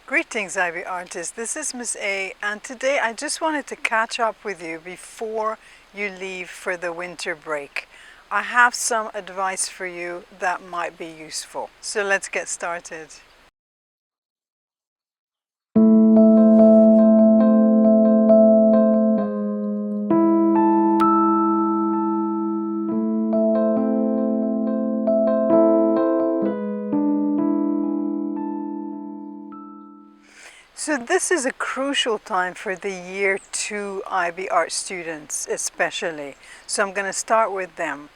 Greetings, Ivy Artists. This is Miss A, and today I just wanted to catch up with you before you leave for the winter break. I have some advice for you that might be useful. So let's get started. So this is a crucial time for the year 2 IB Art students especially. So I'm going to start with them.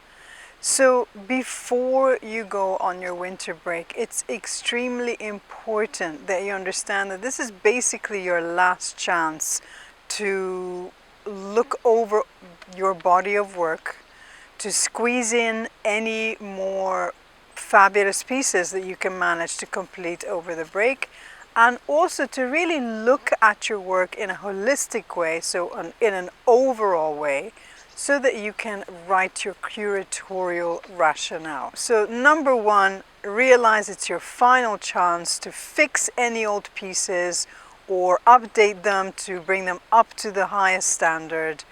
So before you go on your winter break, it's extremely important that you understand that this is basically your last chance to look over your body of work, to squeeze in any more fabulous pieces that you can manage to complete over the break, and also to really look at your work in a holistic way, so in an overall way, so that you can write your curatorial rationale. So number one, realize it's your final chance to fix any old pieces or update them to bring them up to the highest standard,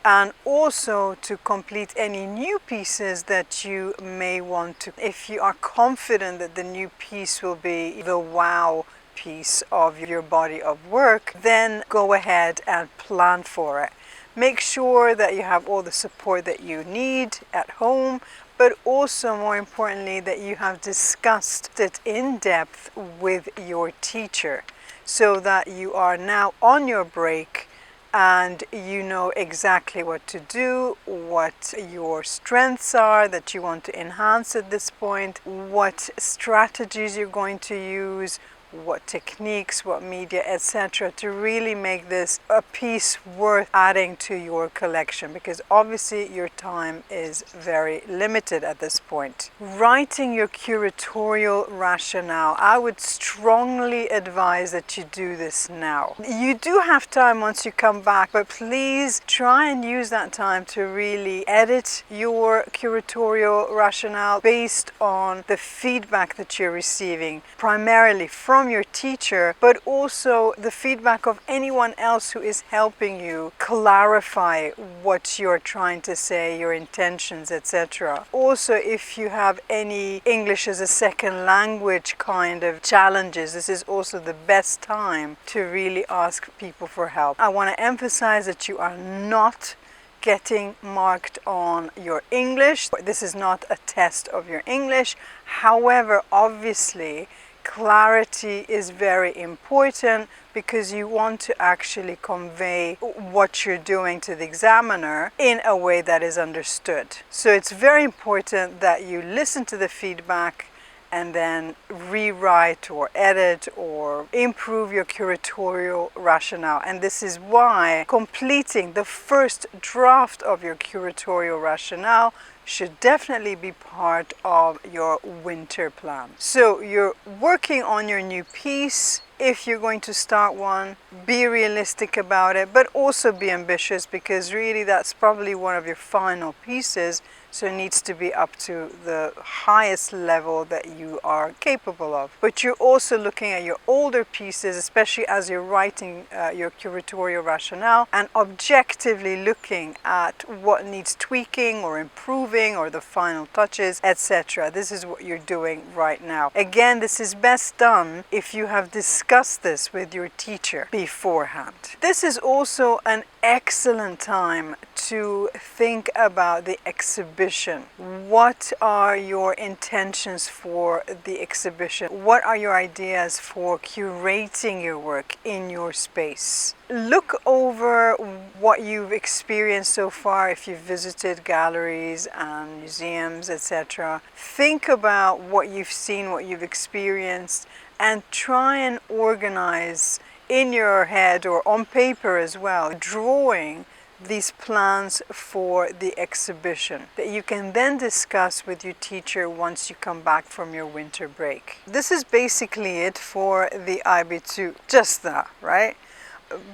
and also to complete any new pieces that you may want to. If you are confident that the new piece will be the wow piece of your body of work, then go ahead and plan for it. Make sure that you have all the support that you need at home, but also more importantly that you have discussed it in depth with your teacher, so that you are now on your break and you know exactly what to do, what your strengths are that you want to enhance at this point, what strategies you're going to use, what techniques, what media, etc., to really make this a piece worth adding to your collection, because obviously your time is very limited at this point. Writing your curatorial rationale, I would strongly advise that you do this now. You do have time once you come back, but please try and use that time to really edit your curatorial rationale based on the feedback that you're receiving, primarily from your teacher, but also the feedback of anyone else who is helping you clarify what you're trying to say, your intentions, etc. Also, if you have any English as a second language kind of challenges, this is also the best time to really ask people for help. I want to emphasize that you are not getting marked on your English. This is not a test of your English. However, obviously, clarity is very important, because you want to actually convey what you're doing to the examiner in a way that is understood. So it's very important that you listen to the feedback and then rewrite or edit or improve your curatorial rationale. And this is why completing the first draft of your curatorial rationale should definitely be part of your winter plan. So you're working on your new piece. If you're going to start one, be realistic about it, but also be ambitious, because really that's probably one of your final pieces. So it needs to be up to the highest level that you are capable of. But you're also looking at your older pieces, especially as you're writing your curatorial rationale, and objectively looking at what needs tweaking or improving or the final touches, etc. This is what you're doing right now. Again, this is best done if you have discussed this with your teacher beforehand. This is also an excellent time to think about the exhibition. What are your intentions for the exhibition? What are your ideas for curating your work in your space? Look over what you've experienced so far if you've visited galleries and museums, etc. Think about what you've seen, what you've experienced, and try and organize in your head or on paper as well, drawing these plans for the exhibition that you can then discuss with your teacher once you come back from your winter break. This is basically it for the IB2, just that, right?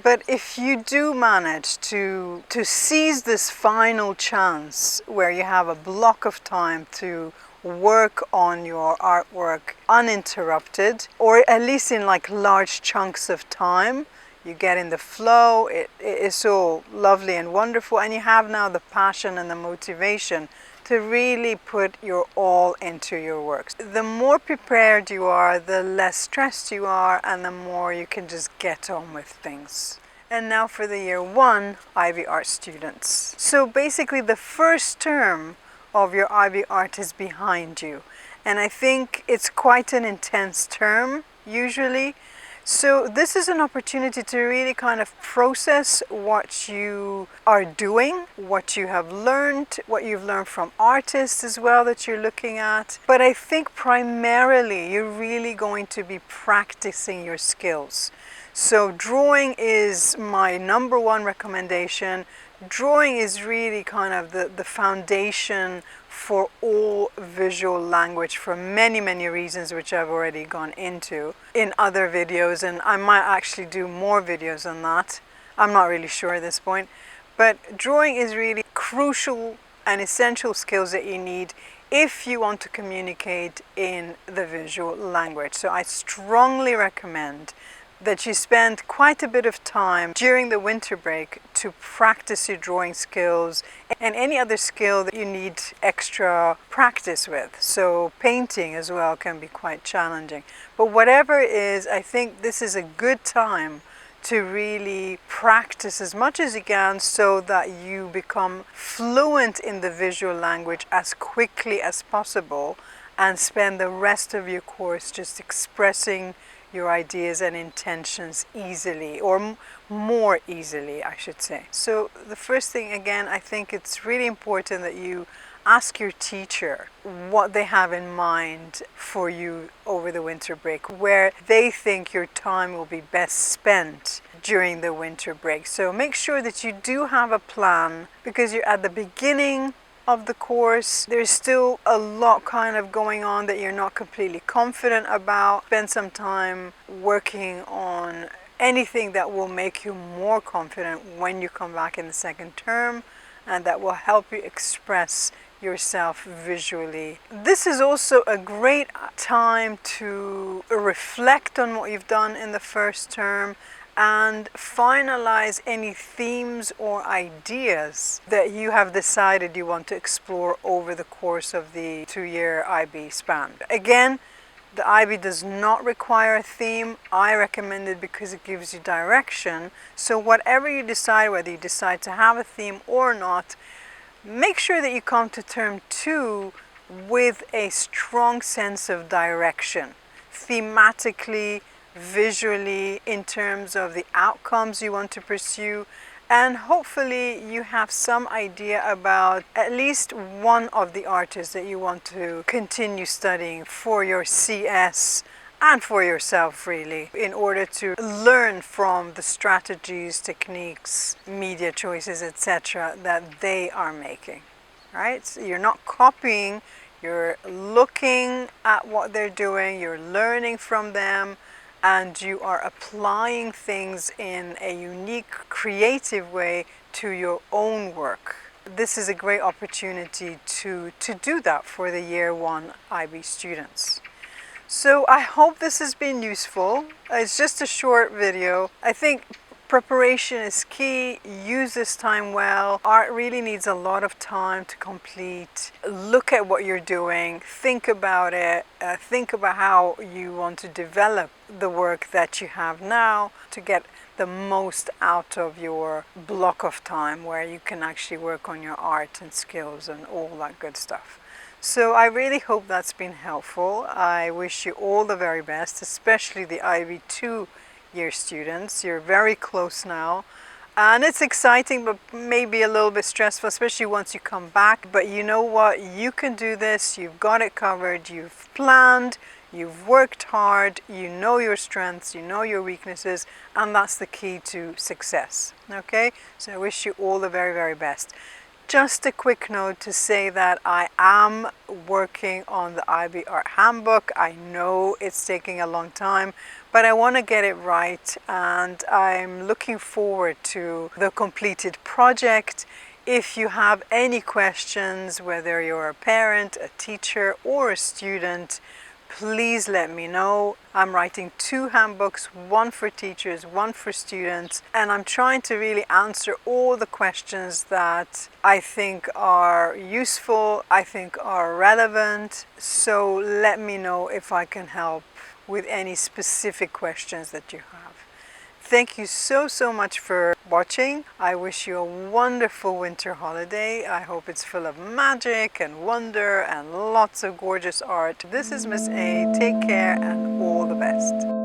But if you do manage to seize this final chance where you have a block of time to work on your artwork uninterrupted, or at least in like large chunks of time. You get in the flow, it is so lovely and wonderful, and you have now the passion and the motivation to really put your all into your work. The more prepared you are, the less stressed you are, and the more you can just get on with things. And now for the year 1 IB Art students. So basically the first term of your IB Art is behind you. And I think it's quite an intense term usually. So this is an opportunity to really kind of process what you are doing, what you have learned, what you've learned from artists as well that you're looking at. But I think primarily you're really going to be practicing your skills. So drawing is my number one recommendation. Drawing is really kind of the foundation for all visual language for many, many reasons, which I've already gone into in other videos, and I might actually do more videos on that. I'm not really sure at this point. But drawing is really crucial and essential skills that you need if you want to communicate in the visual language. So I strongly recommend that you spend quite a bit of time during the winter break to practice your drawing skills and any other skill that you need extra practice with. So painting as well can be quite challenging. But whatever it is, I think this is a good time to really practice as much as you can so that you become fluent in the visual language as quickly as possible and spend the rest of your course just expressing your ideas and intentions easily, or more easily, I should say. So the first thing, again, I think it's really important that you ask your teacher what they have in mind for you over the winter break, where they think your time will be best spent during the winter break. So make sure that you do have a plan, because you're at the beginning of the course. There's still a lot kind of going on that you're not completely confident about. Spend some time working on anything that will make you more confident when you come back in the second term, and that will help you express yourself visually. This is also a great time to reflect on what you've done in the first term and finalize any themes or ideas that you have decided you want to explore over the course of the 2-year IB span. Again, the IB does not require a theme. I recommend it because it gives you direction. So whatever you decide, whether you decide to have a theme or not, make sure that you come to term 2 with a strong sense of direction, thematically, visually, in terms of the outcomes you want to pursue, and hopefully you have some idea about at least one of the artists that you want to continue studying for your CS and for yourself, really, in order to learn from the strategies, techniques, media choices, etc. that they are making, right? So you're not copying, you're looking at what they're doing, you're learning from them, and you are applying things in a unique, creative way to your own work. This is a great opportunity to do that for the year 1 IB students. So I hope this has been useful. It's just a short video. I think preparation is key. Use this time well. Art really needs a lot of time to complete. Look at what you're doing. Think about it. Think about how you want to develop the work that you have now to get the most out of your block of time where you can actually work on your art and skills and all that good stuff. So I really hope that's been helpful. I wish you all the very best, especially the IB 2-year students. You're very close now. And it's exciting, but maybe a little bit stressful, especially once you come back. But you know what? You can do this. You've got it covered. You've planned. You've worked hard. You know your strengths. You know your weaknesses. And that's the key to success. Okay? So I wish you all the very, very best. Just a quick note to say that I am working on the IB Art Handbook. I know it's taking a long time, but I want to get it right, and I'm looking forward to the completed project. If you have any questions, whether you're a parent, a teacher, or a student, please let me know. I'm writing 2 handbooks, one for teachers, one for students, and I'm trying to really answer all the questions that I think are useful, I think are relevant. So let me know if I can help with any specific questions that you have. Thank you so much for watching. I wish you a wonderful winter holiday. I hope it's full of magic and wonder and lots of gorgeous art. This is Miss A. Take care and all the best.